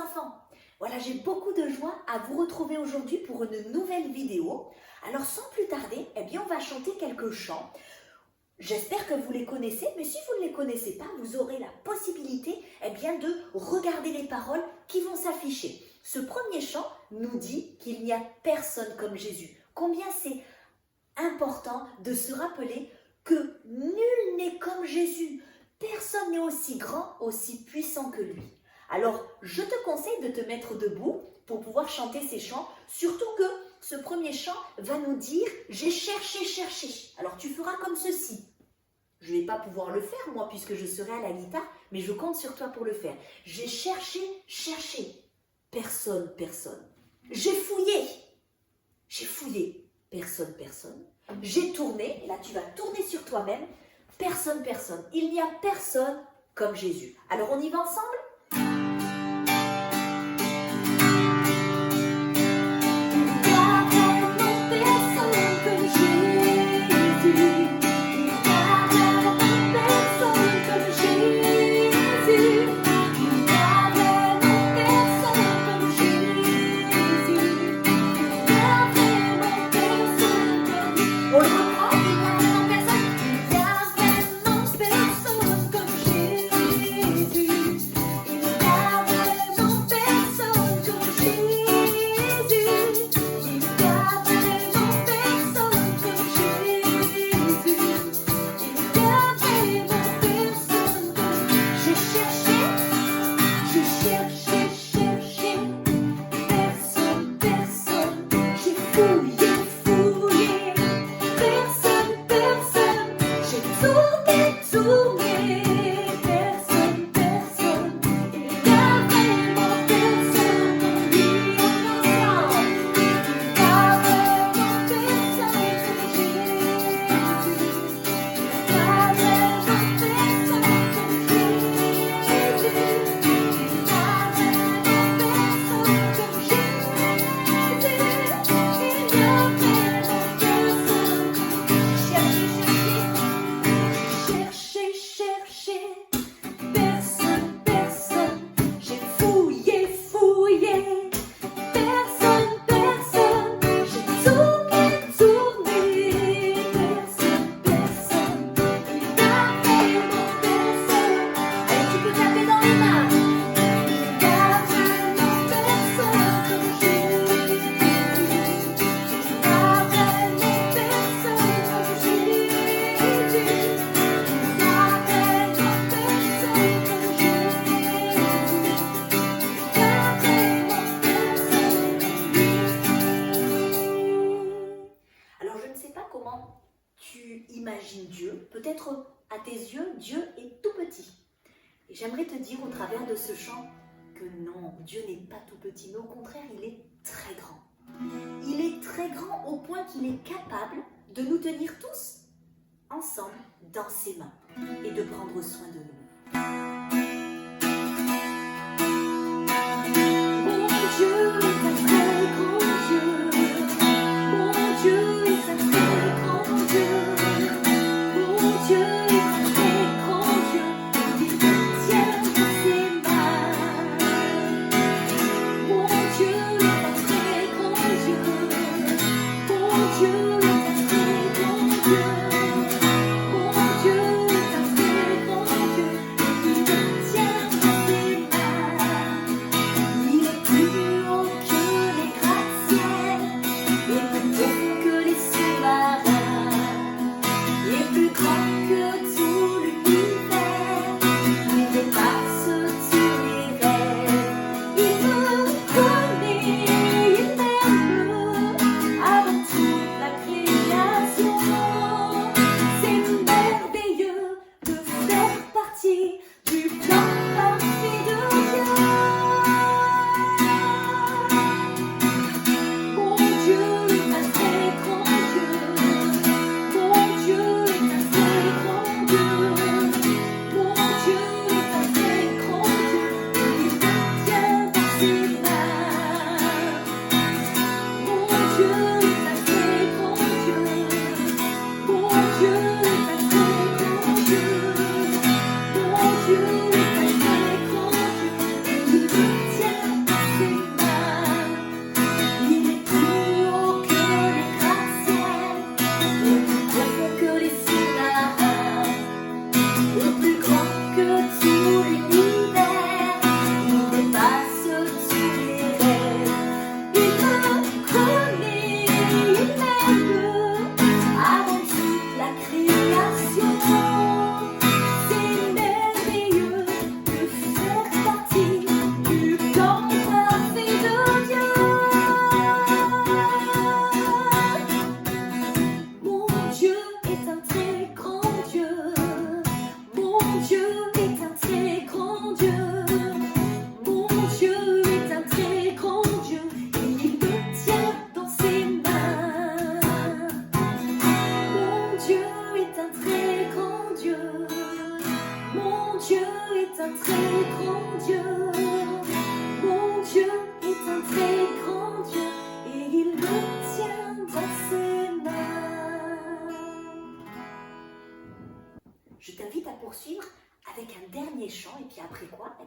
enfants. Voilà, j'ai beaucoup de joie à vous retrouver aujourd'hui pour une nouvelle vidéo. Alors sans plus tarder, eh bien, on va chanter quelques chants. J'espère que vous les connaissez, mais si vous ne les connaissez pas, vous aurez la possibilité eh bien, de regarder les paroles qui vont s'afficher. Ce premier chant nous dit qu'il n'y a personne comme Jésus. Combien c'est important de se rappeler que nul n'est comme Jésus. Personne n'est aussi grand, aussi puissant que lui. Alors, je te conseille de te mettre debout pour pouvoir chanter ces chants, surtout que ce premier chant va nous dire « J'ai cherché, cherché ». Alors, tu feras comme ceci. Je ne vais pas pouvoir le faire, moi, puisque je serai à la guitare, mais je compte sur toi pour le faire. J'ai cherché, cherché. Personne, personne. J'ai fouillé. Personne, personne. J'ai tourné, et là tu vas tourner sur toi-même. Personne, personne. Il n'y a personne comme Jésus. Alors on y va ensemble ? Dieu, peut-être à tes yeux, Dieu est tout petit. Et j'aimerais te dire au travers de ce chant que non, Dieu n'est pas tout petit, mais au contraire, il est très grand. Il est très grand au point qu'il est capable de nous tenir tous ensemble dans ses mains et de prendre soin de nous. Mon Dieu est un très grand Dieu. Mon Dieu est un très grand Dieu. Mon Dieu est un très grand Dieu. Il nous tient dans ses mains. Mon Dieu est un très grand Dieu. Mon Dieu est un très grand Dieu. Mon Dieu est un très grand Dieu.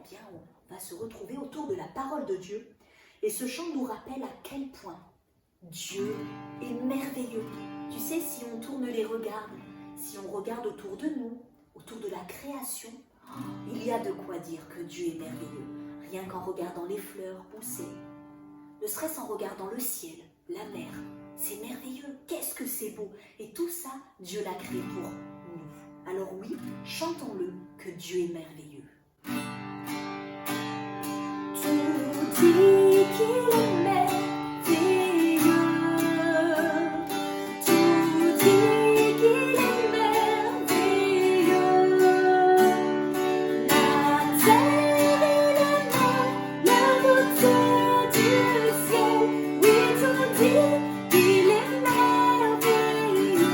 eh bien, on va se retrouver autour de la parole de Dieu. Et ce chant nous rappelle à quel point Dieu est merveilleux. Tu sais, si on tourne les regards, si on regarde autour de nous, autour de la création, il y a de quoi dire que Dieu est merveilleux. Rien qu'en regardant les fleurs pousser, ne serait-ce en regardant le ciel, la mer, c'est merveilleux. Qu'est-ce que c'est beau! Et tout ça, Dieu l'a créé pour nous. Alors oui, chantons-le que Dieu est merveilleux. Tout dit qu'il est merveilleux. Tout dit qu'il est merveilleux. La terre et la mer, la beauté du ciel. Oui, tout dit qu'il est merveilleux.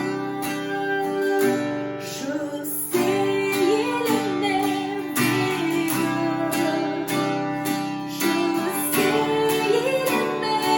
Je sais, il est merveilleux.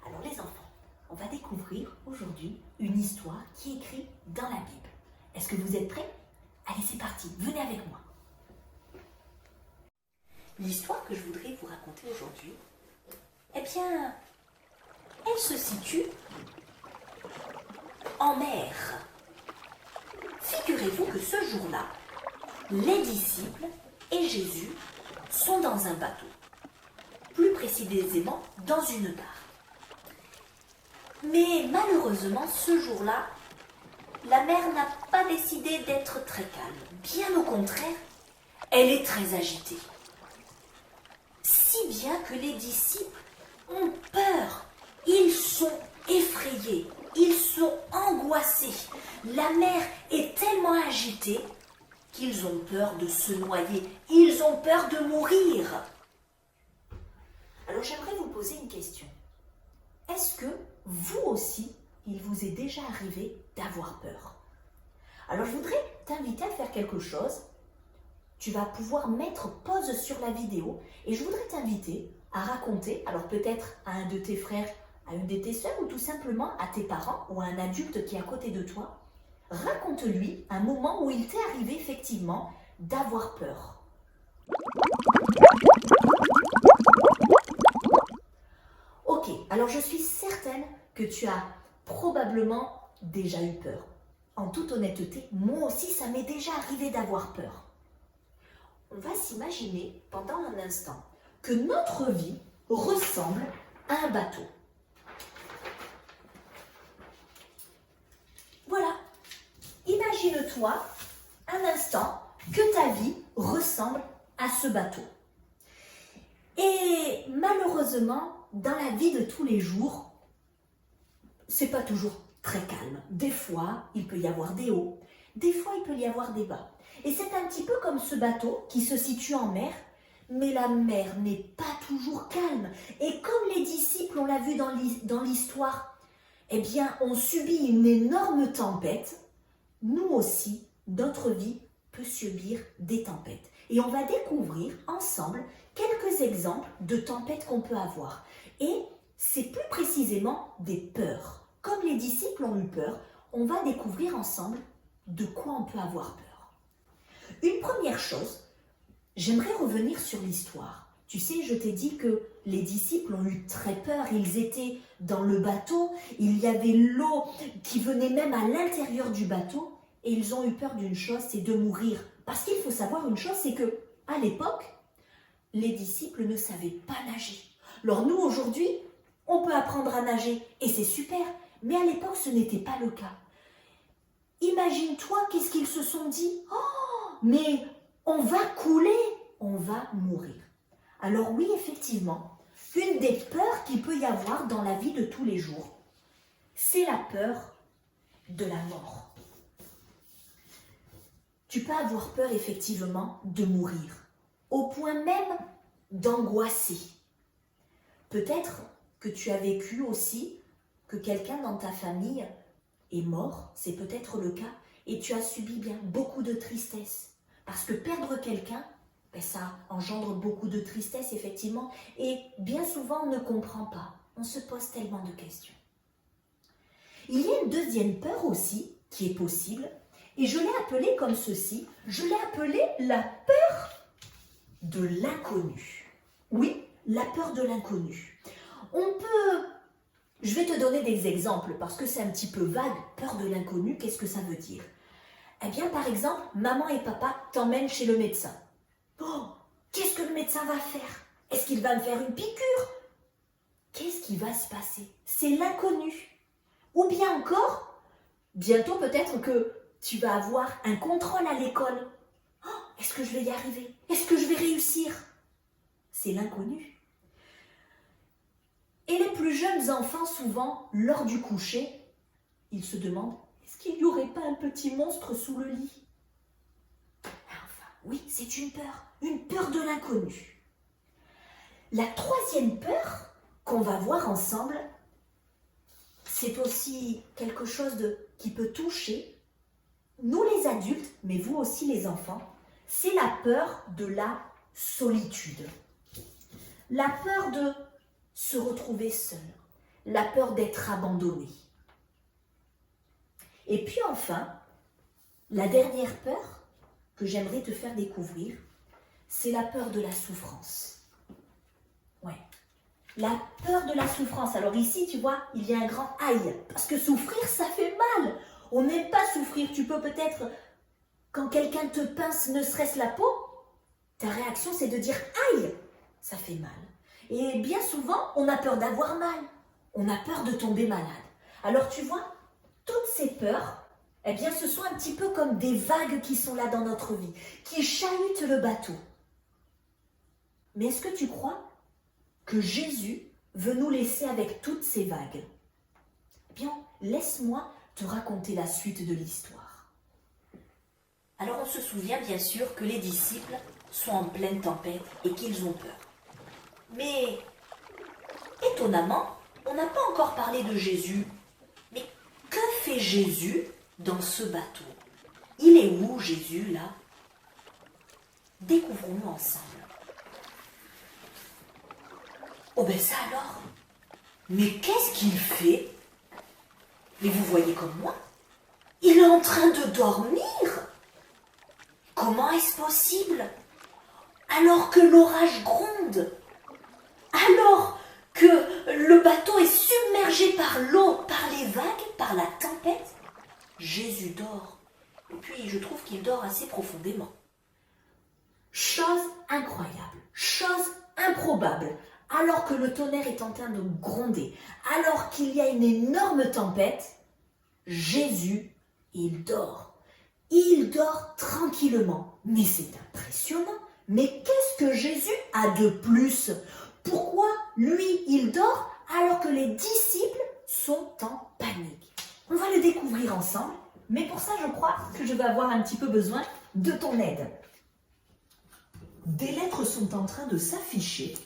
Alors les enfants, on va découvrir aujourd'hui une histoire qui est écrite dans la Bible. Est-ce que vous êtes prêts? Allez, c'est parti, venez avec moi. L'histoire que je voudrais vous raconter aujourd'hui, eh bien, elle se situe en mer. Figurez-vous que ce jour-là, les disciples et Jésus sont dans un bateau, plus précisément dans une barque. Mais malheureusement, ce jour-là, la mer n'a pas décidé d'être très calme. Bien au contraire, elle est très agitée. Si bien que les disciples ont peur. Ils sont effrayés. Ils sont angoissés. La mer est tellement agitée qu'ils ont peur de se noyer. Ils ont peur de mourir. Alors j'aimerais vous poser une question. Est-ce que vous aussi, il vous est déjà arrivé d'avoir peur? Alors je voudrais t'inviter à faire quelque chose. Tu vas pouvoir mettre pause sur la vidéo et je voudrais t'inviter à raconter, alors peut-être à un de tes frères, à une de tes sœurs ou tout simplement à tes parents ou à un adulte qui est à côté de toi. Raconte-lui un moment où il t'est arrivé effectivement d'avoir peur. Ok, alors je suis certaine que tu as probablement déjà eu peur. En toute honnêteté, moi aussi ça m'est déjà arrivé d'avoir peur. On va s'imaginer pendant un instant que notre vie ressemble à un bateau. Voilà, imagine-toi un instant que ta vie ressemble à ce bateau. Et malheureusement, dans la vie de tous les jours, c'est pas toujours très calme. Des fois, il peut y avoir des hauts, des fois, il peut y avoir des bas. Et c'est un petit peu comme ce bateau qui se situe en mer, mais la mer n'est pas toujours calme. Et comme les disciples, on l'a vu dans l'histoire, eh bien, on subit une énorme tempête. Nous aussi, notre vie peut subir des tempêtes. Et on va découvrir ensemble quelques exemples de tempêtes qu'on peut avoir. Et c'est plus précisément des peurs. Comme les disciples ont eu peur, on va découvrir ensemble de quoi on peut avoir peur. Une première chose, j'aimerais revenir sur l'histoire. Tu sais, je t'ai dit que les disciples ont eu très peur. Ils étaient dans le bateau, il y avait l'eau qui venait même à l'intérieur du bateau et ils ont eu peur d'une chose, c'est de mourir. Parce qu'il faut savoir une chose, c'est que à l'époque, les disciples ne savaient pas nager. Alors nous, aujourd'hui, on peut apprendre à nager et c'est super, mais à l'époque, ce n'était pas le cas. Imagine-toi, qu'est-ce qu'ils se sont dit? Oh, mais on va couler, on va mourir. Alors oui, effectivement, Une des peurs qu'il peut y avoir dans la vie de tous les jours, c'est la peur de la mort. Tu peux avoir peur effectivement de mourir, au point même d'angoisser. Peut-être que tu as vécu aussi que quelqu'un dans ta famille est mort, c'est peut-être le cas, et tu as subi bien beaucoup de tristesse. Parce que perdre quelqu'un, ça engendre beaucoup de tristesse effectivement, et bien souvent on ne comprend pas, on se pose tellement de questions. Il y a une deuxième peur aussi qui est possible, et je l'ai appelée comme ceci, je l'ai appelée la peur de l'inconnu. Oui, la peur de l'inconnu. Je vais te donner des exemples parce que c'est un petit peu vague, peur de l'inconnu, qu'est-ce que ça veut dire? Eh bien, par exemple, maman et papa t'emmènent chez le médecin. Oh, qu'est-ce que le médecin va faire? Est-ce qu'il va me faire une piqûre? Qu'est-ce qui va se passer? C'est l'inconnu. Ou bien encore, bientôt peut-être que tu vas avoir un contrôle à l'école. Oh, est-ce que je vais y arriver? Est-ce que je vais réussir? C'est l'inconnu. Et les plus jeunes enfants, souvent, lors du coucher, ils se demandent, est-ce qu'il n'y aurait pas un petit monstre sous le lit? Enfin, oui, c'est une peur de l'inconnu. La troisième peur qu'on va voir ensemble, c'est aussi quelque chose qui peut toucher nous les adultes, mais vous aussi les enfants, c'est la peur de la solitude. La peur de se retrouver seul, la peur d'être abandonné. Et puis enfin, la dernière peur que j'aimerais te faire découvrir, c'est la peur de la souffrance. Ouais, la peur de la souffrance. Alors ici, tu vois, il y a un grand aïe, parce que souffrir, ça fait mal. On n'aime pas souffrir. Tu peux peut-être, quand quelqu'un te pince, ne serait-ce la peau, ta réaction, c'est de dire aïe, ça fait mal. Et bien souvent, on a peur d'avoir mal. On a peur de tomber malade. Alors tu vois, toutes ces peurs, eh bien, ce sont un petit peu comme des vagues qui sont là dans notre vie, qui chahutent le bateau. Mais est-ce que tu crois que Jésus veut nous laisser avec toutes ces vagues? Eh bien, laisse-moi te raconter la suite de l'histoire. Alors, on se souvient bien sûr que les disciples sont en pleine tempête et qu'ils ont peur. Mais, étonnamment, on n'a pas encore parlé de Jésus. Mais que fait Jésus dans ce bateau? Il est où, Jésus, là? Découvrons-nous ensemble. Oh ben ça alors? Mais qu'est-ce qu'il fait? Mais vous voyez comme moi, il est en train de dormir. Comment est-ce possible? Alors que l'orage gronde, alors que le bateau est submergé par l'eau, par les vagues, par la tempête, Jésus dort. Et puis je trouve qu'il dort assez profondément. Chose incroyable, chose improbable. Alors que le tonnerre est en train de gronder, alors qu'il y a une énorme tempête, Jésus, il dort. Il dort tranquillement. Mais c'est impressionnant. Mais qu'est-ce que Jésus a de plus? Pourquoi lui, il dort alors que les disciples sont en panique? On va le découvrir ensemble, mais pour ça, je crois que je vais avoir un petit peu besoin de ton aide. Des lettres sont en train de s'afficher.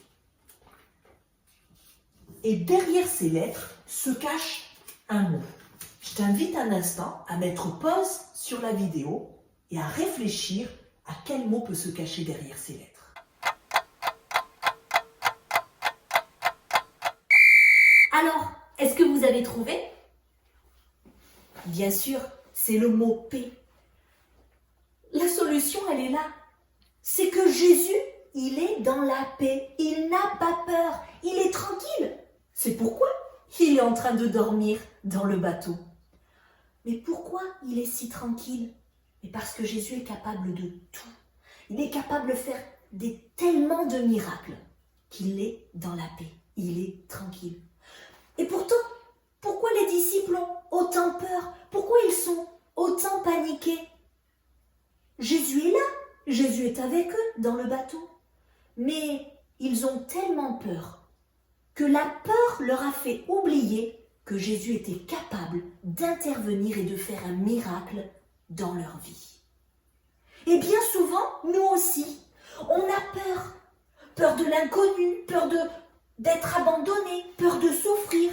Et derrière ces lettres se cache un mot. Je t'invite un instant à mettre pause sur la vidéo et à réfléchir à quel mot peut se cacher derrière ces lettres. Alors, est-ce que vous avez trouvé? Bien sûr, c'est le mot paix. La solution, elle est là. C'est que Jésus, il est dans la paix. Il n'a pas peur. Il est tranquille. C'est pourquoi il est en train de dormir dans le bateau. Mais pourquoi il est si tranquille? Mais parce que Jésus est capable de tout. Il est capable de faire tellement de miracles qu'il est dans la paix. Il est tranquille. Et pourtant, pourquoi les disciples ont autant peur? Pourquoi ils sont autant paniqués? Jésus est là. Jésus est avec eux dans le bateau. Mais ils ont tellement peur que la peur leur a fait oublier que Jésus était capable d'intervenir et de faire un miracle dans leur vie. Et bien souvent, nous aussi, on a peur. Peur de l'inconnu, peur d'être abandonné, peur de souffrir.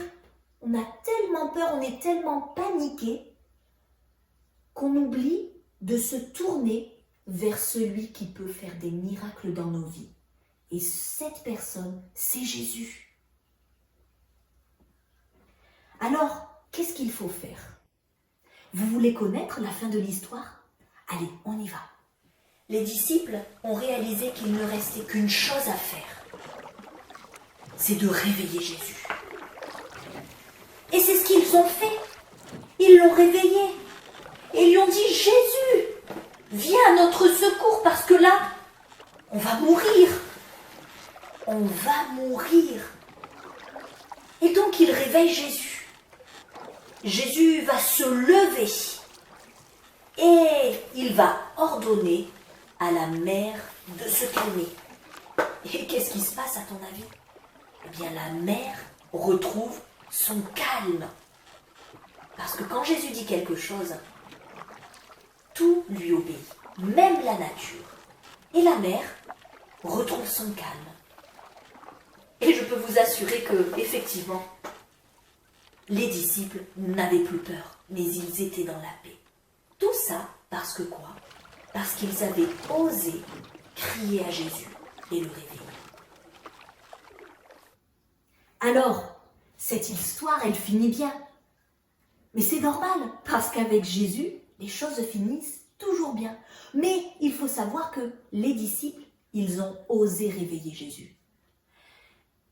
On a tellement peur, on est tellement paniqué qu'on oublie de se tourner vers celui qui peut faire des miracles dans nos vies. Et cette personne, c'est Jésus. Alors, qu'est-ce qu'il faut faire? Vous voulez connaître la fin de l'histoire? Allez, on y va. Les disciples ont réalisé qu'il ne restait qu'une chose à faire. C'est de réveiller Jésus. Et c'est ce qu'ils ont fait. Ils l'ont réveillé. Et ils lui ont dit, Jésus, viens à notre secours parce que là, on va mourir. On va mourir. Et donc ils réveillent Jésus. Jésus va se lever et il va ordonner à la mer de se calmer. Et qu'est-ce qui se passe à ton avis? Eh bien la mer retrouve son calme. Parce que quand Jésus dit quelque chose, tout lui obéit, même la nature. Et la mer retrouve son calme. Et je peux vous assurer que, effectivement, les disciples n'avaient plus peur, mais ils étaient dans la paix. Tout ça parce que quoi? Parce qu'ils avaient osé crier à Jésus et le réveiller. Alors, cette histoire, elle finit bien. Mais c'est normal, parce qu'avec Jésus, les choses finissent toujours bien. Mais il faut savoir que les disciples, ils ont osé réveiller Jésus.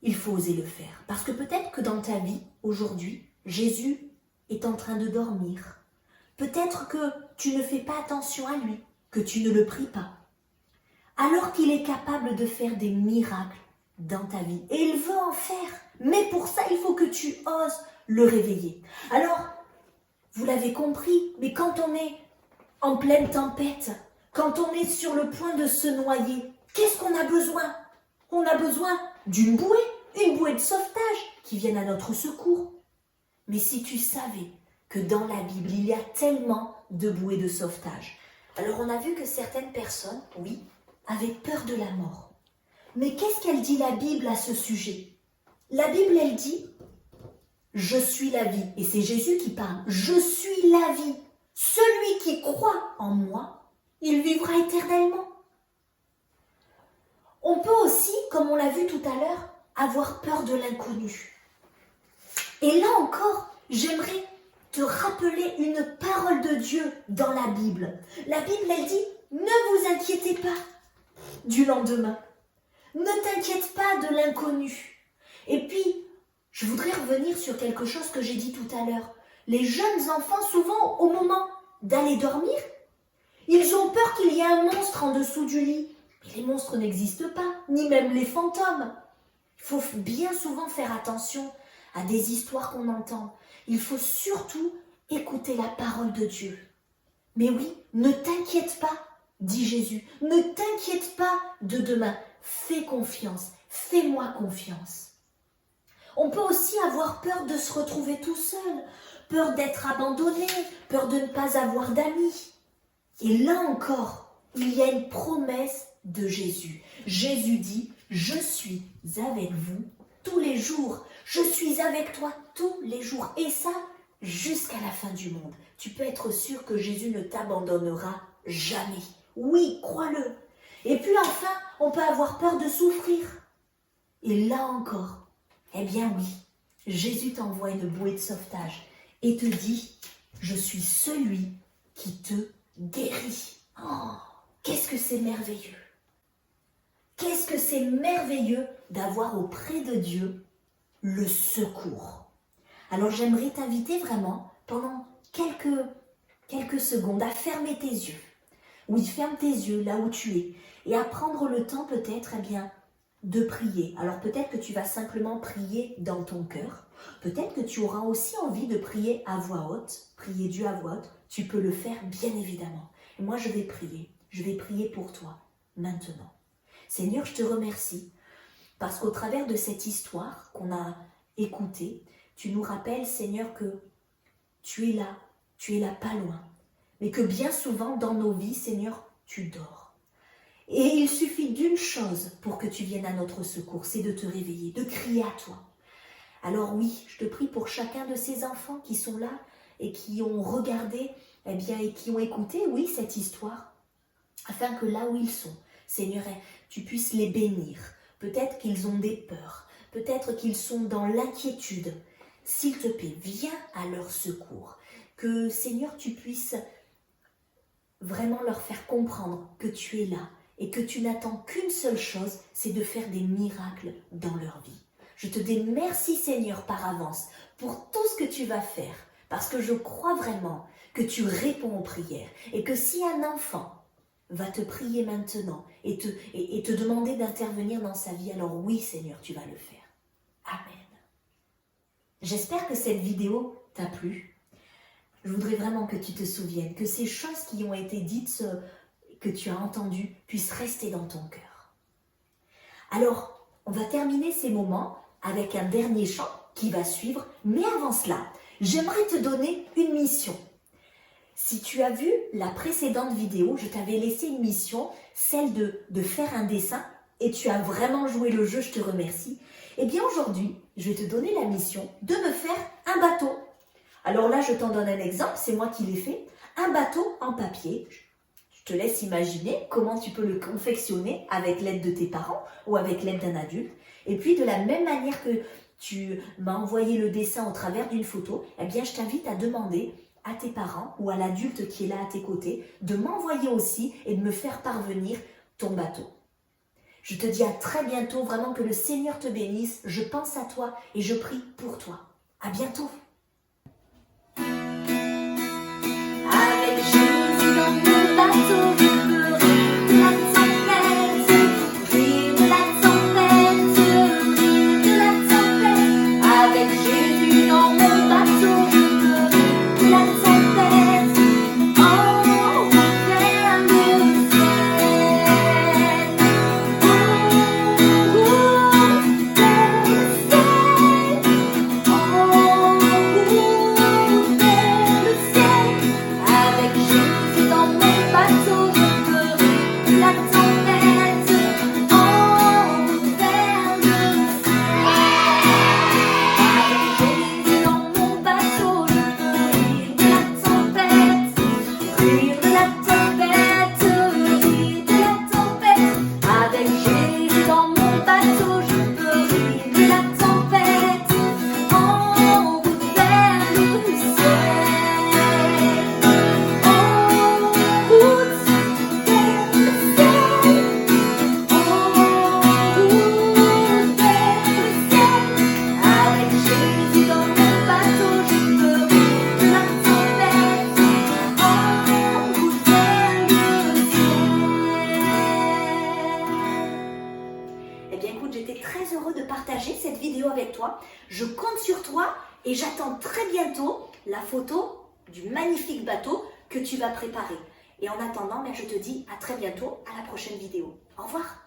Il faut oser le faire. Parce que peut-être que dans ta vie, aujourd'hui, Jésus est en train de dormir. Peut-être que tu ne fais pas attention à lui, que tu ne le pries pas. Alors qu'il est capable de faire des miracles dans ta vie. Et il veut en faire. Mais pour ça, il faut que tu oses le réveiller. Alors, vous l'avez compris, mais quand on est en pleine tempête, quand on est sur le point de se noyer, qu'est-ce qu'on a besoin? On a besoin d'une bouée de sauvetage qui vienne à notre secours. Mais si tu savais que dans la Bible, il y a tellement de bouées de sauvetage. Alors on a vu que certaines personnes, oui, avaient peur de la mort. Mais qu'est-ce qu'elle dit la Bible à ce sujet? La Bible, elle dit, je suis la vie. Et c'est Jésus qui parle. Je suis la vie. Celui qui croit en moi, il vivra éternellement. On peut aussi, comme on l'a vu tout à l'heure, avoir peur de l'inconnu. Et là encore, j'aimerais te rappeler une parole de Dieu dans la Bible. La Bible, elle dit, ne vous inquiétez pas du lendemain. Ne t'inquiète pas de l'inconnu. Et puis, je voudrais revenir sur quelque chose que j'ai dit tout à l'heure. Les jeunes enfants, souvent, au moment d'aller dormir, ils ont peur qu'il y ait un monstre en dessous du lit. Mais les monstres n'existent pas, ni même les fantômes. Il faut bien souvent faire attention à des histoires qu'on entend. Il faut surtout écouter la parole de Dieu. Mais oui, ne t'inquiète pas, dit Jésus. Ne t'inquiète pas de demain. Fais confiance, fais-moi confiance. On peut aussi avoir peur de se retrouver tout seul, peur d'être abandonné, peur de ne pas avoir d'amis. Et là encore, il y a une promesse de Jésus. Jésus dit, je suis avec vous tous les jours. Je suis avec toi tous les jours. Et ça, jusqu'à la fin du monde. Tu peux être sûr que Jésus ne t'abandonnera jamais. Oui, crois-le. Et puis enfin, on peut avoir peur de souffrir. Et là encore, eh bien oui, Jésus t'envoie une bouée de sauvetage et te dit, je suis celui qui te guérit. Oh, qu'est-ce que c'est merveilleux! Qu'est-ce que c'est merveilleux d'avoir auprès de Dieu le secours. Alors j'aimerais t'inviter vraiment pendant quelques secondes à fermer tes yeux. Oui, ferme tes yeux là où tu es et à prendre le temps peut-être de prier. Alors peut-être que tu vas simplement prier dans ton cœur. Peut-être que tu auras aussi envie de prier à voix haute, prier Dieu à voix haute. Tu peux le faire bien évidemment. Et moi je vais prier pour toi maintenant. Seigneur, je te remercie Parce qu'au travers de cette histoire qu'on a écoutée, tu nous rappelles, Seigneur, que tu es là pas loin, mais que bien souvent dans nos vies, Seigneur, tu dors. Et il suffit d'une chose pour que tu viennes à notre secours, c'est de te réveiller, de crier à toi. Alors oui, je te prie pour chacun de ces enfants qui sont là et qui ont regardé, et qui ont écouté, oui, cette histoire, afin que là où ils sont, Seigneur, tu puisses les bénir. Peut-être qu'ils ont des peurs, peut-être qu'ils sont dans l'inquiétude. S'il te plaît, viens à leur secours. Que, Seigneur, tu puisses vraiment leur faire comprendre que tu es là et que tu n'attends qu'une seule chose, c'est de faire des miracles dans leur vie. Je te dis merci, Seigneur, par avance pour tout ce que tu vas faire, parce que je crois vraiment que tu réponds aux prières et que si un enfant va te prier maintenant et te demander d'intervenir dans sa vie, alors oui, Seigneur, tu vas le faire. Amen. J'espère que cette vidéo t'a plu. Je voudrais vraiment que tu te souviennes que ces choses qui ont été dites, que tu as entendues, puissent rester dans ton cœur. Alors, on va terminer ces moments avec un dernier chant qui va suivre, mais avant cela, j'aimerais te donner une mission. Si tu as vu la précédente vidéo, je t'avais laissé une mission, celle de faire un dessin, et tu as vraiment joué le jeu, je te remercie. Eh bien aujourd'hui, je vais te donner la mission de me faire un bateau. Alors là, je t'en donne un exemple, c'est moi qui l'ai fait. Un bateau en papier. Je te laisse imaginer comment tu peux le confectionner avec l'aide de tes parents ou avec l'aide d'un adulte. Et puis de la même manière que tu m'as envoyé le dessin au travers d'une photo, eh bien je t'invite à demander à tes parents ou à l'adulte qui est là à tes côtés de m'envoyer aussi et de me faire parvenir ton bateau. Je te dis à très bientôt, vraiment que le Seigneur te bénisse. Je pense à toi et je prie pour toi. À bientôt. Avec Jésus dans mon bateau, je peux rire de la tempête, rire de la tempête, rire de la tempête. Avec Jésus dans mon bateau, je peux rire de la tempête, en vers le ciel. J'étais très heureux de partager cette vidéo avec toi. Je compte sur toi et j'attends très bientôt la photo du magnifique bateau que tu vas préparer. Et en attendant, je te dis à très bientôt à la prochaine vidéo. Au revoir.